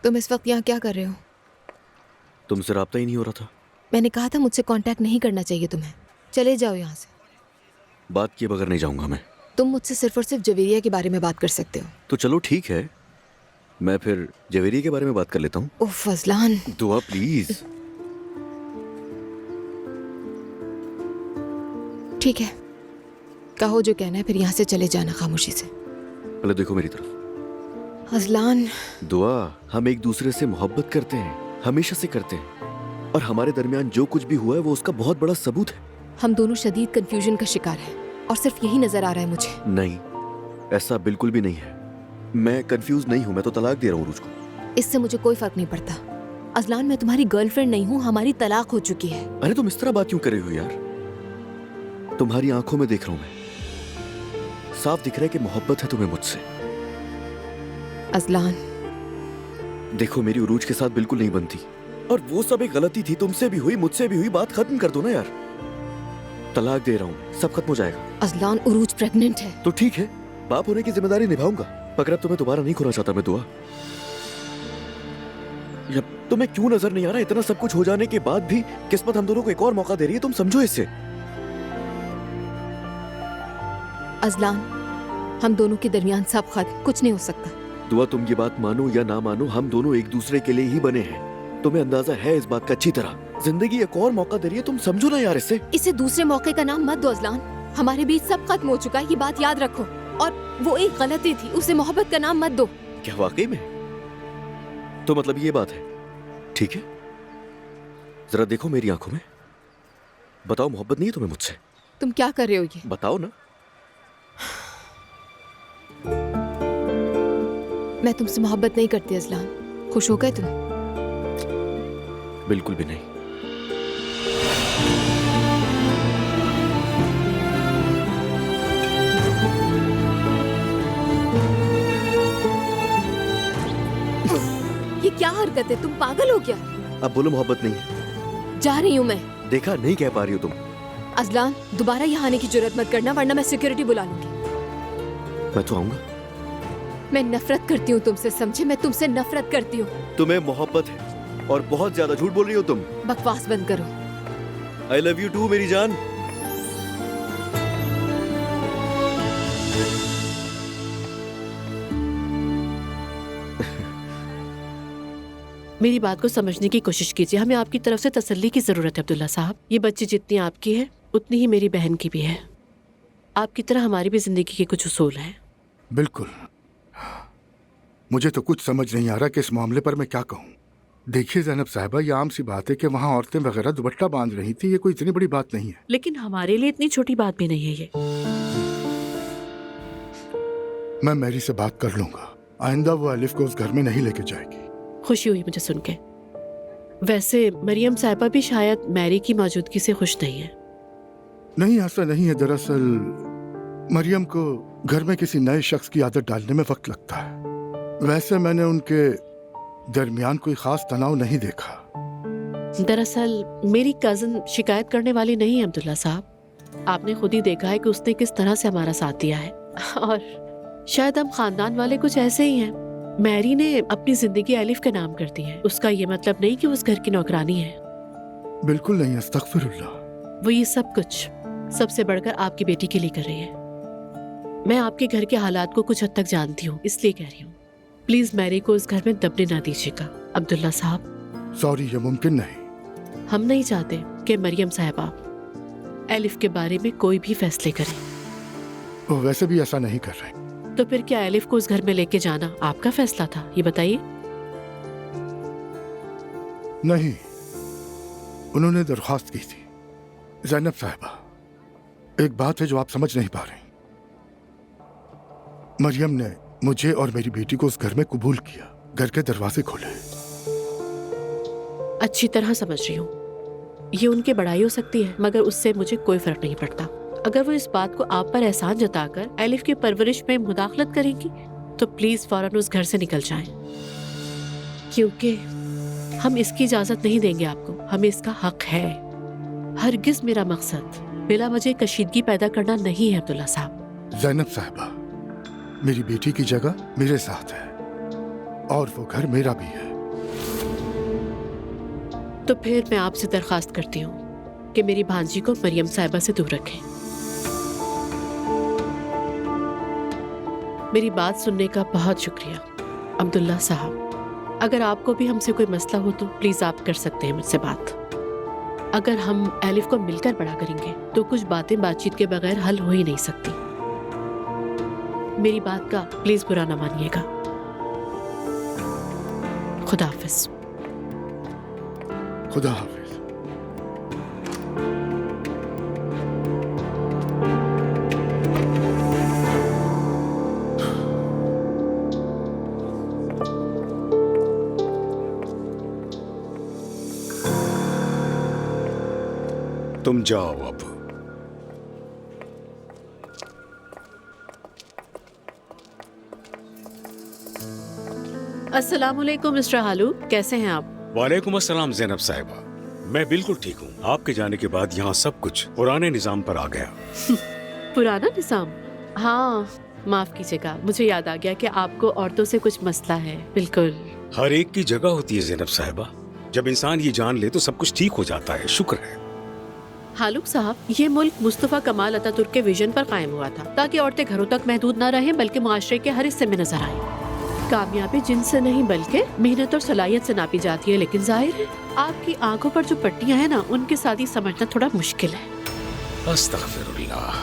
तुम इस वक्त यहाँ क्या कर रहे हो? तुमसे राब्ता ही नहीं हो रहा था। मैंने कहा था मुझसे कांटेक्ट नहीं करना चाहिए तुम्हें। चले जाओ यहाँ से। बात किए बगैर नहीं जाऊंगा मैं। तुम मुझसे सिर्फ और सिर्फ जवेरिया के बारे में बात कर सकते हो। तो चलो ठीक है, मैं फिर जवेरिया के बारे में बात कर लेता हूँ। ओह फजलान। दुआ प्लीज। ठीक है, कहो जो कहना है, फिर यहाँ से चले जाना खामोशी से। पहले देखो मेरी तरफ। फजलान। दुआ, हम एक दूसरे से मोहब्बत करते हैं, हमेशा से करते हैं, और हमारे दरमियान जो कुछ भी हुआ है वो उसका बहुत बड़ा सबूत है। हम दोनों शदीद कंफ्यूजन का शिकार हैं, और सिर्फ यही नजर आ रहा है मुझे। नहीं, ऐसा बिल्कुल भी नहीं है। मैं कंफ्यूज नहीं हूँ, मैं तो तलाक दे रहा हूँ रूज को। इससे मुझे कोई फर्क नहीं पड़ता। अजलान, मैं तुम्हारी गर्लफ्रेंड नहीं हूँ, हमारी तलाक हो चुकी है। अरे तुम इस तरह बात क्यों कर रही हो यार? तुम्हारी आंखों में देख रहा हूँ मैं। साफ दिख रहा है कि मोहब्बत है तुम्हें मुझसे। अजलान, देखो मेरी उरूज के साथ बिल्कुल नहीं बनती, और वो सब एक गलती थी, तुमसे भी हुई मुझसे भी हुई, बात खत्म कर दो ना यार। तलाक दे रहा हूँ, सब खत्म हो जाएगा। अजलान, उरूज प्रेग्नेंट है। तो ठीक है, बाप होने की जिम्मेदारी निभाऊंगा, मगर अब तुम्हें दोबारा नहीं खोना चाहता मैं दुआ। तुम्हें क्यों नजर नहीं आ रहा, इतना सब कुछ हो जाने के बाद भी किस्मत हम दोनों को एक और मौका दे रही है, तुम समझो इसे। अजलान, हम दोनों के दरमियान सब खत्म, कुछ नहीं हो सकता। दुआ, तुम ये बात मानो या ना मानो, हम दोनों एक दूसरे के लिए ही बने हैं। तुम्हें अंदाजा है इस बात का अच्छी तरह। जिंदगी एक और मौका दे रही है, तुम समझो ना यार इसे। इसे दूसरे मौके का नाम मत दो अजलान। हमारे बीच सब खत्म हो चुका है, ये बात याद रखो। और वो एक गलती थी, उसे मोहब्बत का नाम मत दो। क्या वाकई में? तो मतलब ये बात है, ठीक है? जरा देखो मेरी आंखों में, बताओ मोहब्बत नहीं है तुम्हें मुझसे? तुम क्या कर रहे हो ये? बताओ ना। मैं तुमसे मोहब्बत नहीं करती अजलान। खुश हो गए तुम? बिल्कुल भी नहीं। ये क्या हरकत है? तुम पागल हो क्या? अब बोलो मोहब्बत नहीं है। जा रही हूँ मैं। देखा, नहीं कह पा रही हो तुम। अजलान, दोबारा यहाँ आने की जरूरत मत करना, वरना मैं सिक्योरिटी बुला लूंगी। मैं तो आऊंगा। मैं नफरत करती हूँ तुमसे, समझे? मैं तुमसे नफरत करती हूँ। तुम्हें मोहब्बत है और बहुत ज्यादा झूठ बोल रही हो तुम। बकवास बंद करो। आई लव यू टू मेरी जान। मेरी बात को समझने की कोशिश कीजिए। हमें आपकी तरफ से तसल्ली की जरूरत है अब्दुल्ला साहब। ये बच्ची जितनी आपकी है उतनी ही मेरी बहन की भी है। आपकी तरह हमारी भी जिंदगी के कुछ उसूल हैं। बिल्कुल। मुझे तो कुछ समझ नहीं आ रहा कि इस मामले पर मैं क्या कहूँ। देखिए ज़ैनब साहिबा, ये आम सी बात है कि वहाँ औरतें वगैरह दुपट्टा बांध रही थी, ये कोई इतनी बड़ी बात नहीं है। लेकिन हमारे लिए इतनी छोटी बात भी नहीं है ये। मैं मैरी से बात कर लूंगा, आइंदा वो अलिफ को उस घर में नहीं लेके जाएगी। खुशी हुई मुझे सुन के। वैसे मरियम साहिबा भी शायद मैरी की मौजूदगी से खुश नहीं है। नहीं, ऐसा नहीं है। दरअसल मरियम को घर में किसी नए शख्स की आदत डालने में वक्त लगता है। वैसे मैंने उनके दरमियान कोई खास तनाव नहीं देखा। दरअसल मेरी कजन शिकायत करने वाली नहीं है अब्दुल्ला साहब। आपने खुद ही देखा है कि उसने किस तरह से हमारा साथ दिया है, और शायद हम खानदान वाले कुछ ऐसे ही हैं। मैरी ने अपनी जिंदगी अलिफ के नाम कर दी है। उसका ये मतलब नहीं कि वो उस घर की नौकरानी है। बिल्कुल नहीं, अस्तगफिरुल्लाह। वो ये सब कुछ सबसे बढ़कर आपकी बेटी के लिए कर रही है। मैं आपके घर के हालात को कुछ हद तक जानती हूँ, इसलिए कह रही हूँ। प्लीज मैरी को उस घर में दबने ना दीजिएगा अब्दुल्ला साहब। सॉरी, ये मुमकिन नहीं। हम नहीं चाहते कि मरियम साहिबा एलिफ के बारे में कोई भी फैसले करें। वो वैसे भी ऐसा नहीं कर रहे। तो फिर क्या एलिफ को उस घर में लेके जाना आपका फैसला था? ये बताइए। नहीं, उन्होंने दरख्वास्त की थी। ज़ैनब साहिबा, एक बात है जो आप समझ नहीं पा रही। मरियम ने मुझे और मेरी बेटी को उस घर में कबूल किया, घर के दरवाजे खोले। अच्छी तरह समझ रही हूँ। ये उनकी बड़ाई हो सकती है, मगर उससे मुझे कोई फर्क नहीं पड़ता। अगर वो इस बात को आप पर एहसान जताकर एलिफ की परवरिश में मुदाखलत करेंगी तो प्लीज फौरन उस घर से निकल जाएं, क्योंकि हम इसकी इजाजत नहीं देंगे आपको। हमें इसका हक है। हरगिज मेरा मकसद बिला वजह कशीदगी पैदा करना नहीं है अब्दुल्ला साहब। ज़ैनब साहिबा, मेरी बेटी की जगह मेरे साथ है और वो घर मेरा भी है। तो फिर मैं आपसे दरखास्त करती हूँ कि मेरी भांजी को मरियम साहिबा से दूर रखें। मेरी बात सुनने का बहुत शुक्रिया अब्दुल्ला साहब। अगर आपको भी हमसे कोई मसला हो तो प्लीज आप कर सकते हैं मुझसे बात। अगर हम एलिफ को मिलकर बड़ा करेंगे तो कुछ बातें बातचीत के बगैर हल हो ही नहीं सकती। मेरी बात का प्लीज बुरा ना मानिएगा। खुदा हाफिज। खुदा हाफिज। तुम जाओ अब। अस्सलामुअलैकुम मिस्टर हालू, कैसे हैं आप? वालेकुम अस्सलाम जैनब साहिबा, मैं बिल्कुल ठीक हूँ। आपके जाने के बाद यहाँ सब कुछ पुराने निजाम पर आ गया। पुराना निजाम? हाँ, माफ कीजिएगा, मुझे याद आ गया कि आपको औरतों से कुछ मसला है। बिल्कुल। हर एक की जगह होती है जैनब साहिबा, जब इंसान ये जान ले तो सब कुछ ठीक हो जाता है। शुक्र है। हालूक साहब, ये मुल्क मुस्तफा कमाल अतातुर्क के विजन पर कायम हुआ था ताकि औरतें घरों तक महदूद न रहें बल्कि मुआशरे के हर हिस्से में नजर आए। कामयाबी जिनसे नहीं बल्कि मेहनत और सलाहियत से नापी जाती है, लेकिन जाहिर है आपकी आंखों पर जो पट्टियां हैं ना, उनके साथ ही समझना थोड़ा मुश्किल है। अस्तगफिरुल्लाह।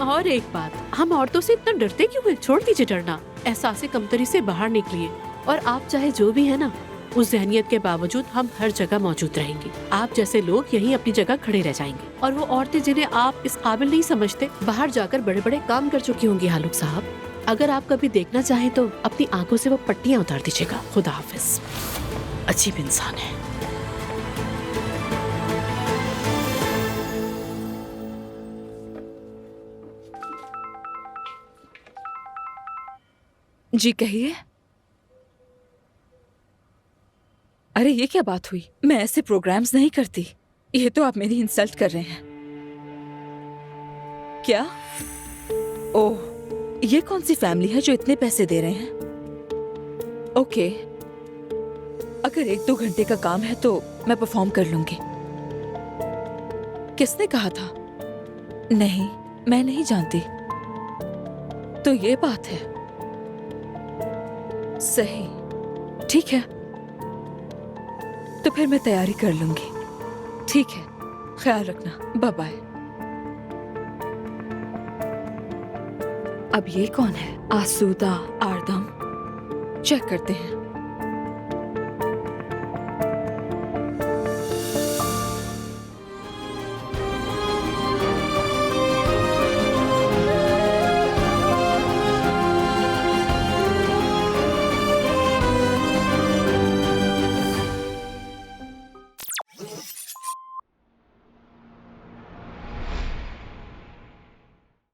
और एक बात, हम औरतों से इतना डरते क्यों हैं? छोड़ दीजिए डरना, एहसास कमतरी से बाहर निकलिए। और आप चाहे जो भी है ना, उस जहनियत के बावजूद हम हर जगह मौजूद रहेंगे। आप जैसे लोग यहीं अपनी जगह खड़े रह जाएंगे और वो औरतें जिन्हें आप इस काबिल नहीं समझते बाहर जाकर बड़े बड़े काम कर चुकी होंगी। हालूक साहब, अगर आप कभी देखना चाहें तो अपनी आंखों से वो पट्टियां उतार दीजिएगा। खुदा हाफिज। अजीब इंसान है। जी कहिए। अरे ये क्या बात हुई? मैं ऐसे प्रोग्राम्स नहीं करती। ये तो आप मेरी इंसल्ट कर रहे हैं। क्या? ओह, ये कौन सी फैमिली है जो इतने पैसे दे रहे हैं? ओके, अगर 1-2 घंटे का काम है तो मैं परफॉर्म कर लूंगी। किसने कहा था? नहीं, मैं नहीं जानती। तो ये बात है। सही, ठीक है, तो फिर मैं तैयारी कर लूंगी। ठीक है, ख्याल रखना। Bye bye. अब ये कौन है? आसूदा आरदम। चेक करते हैं।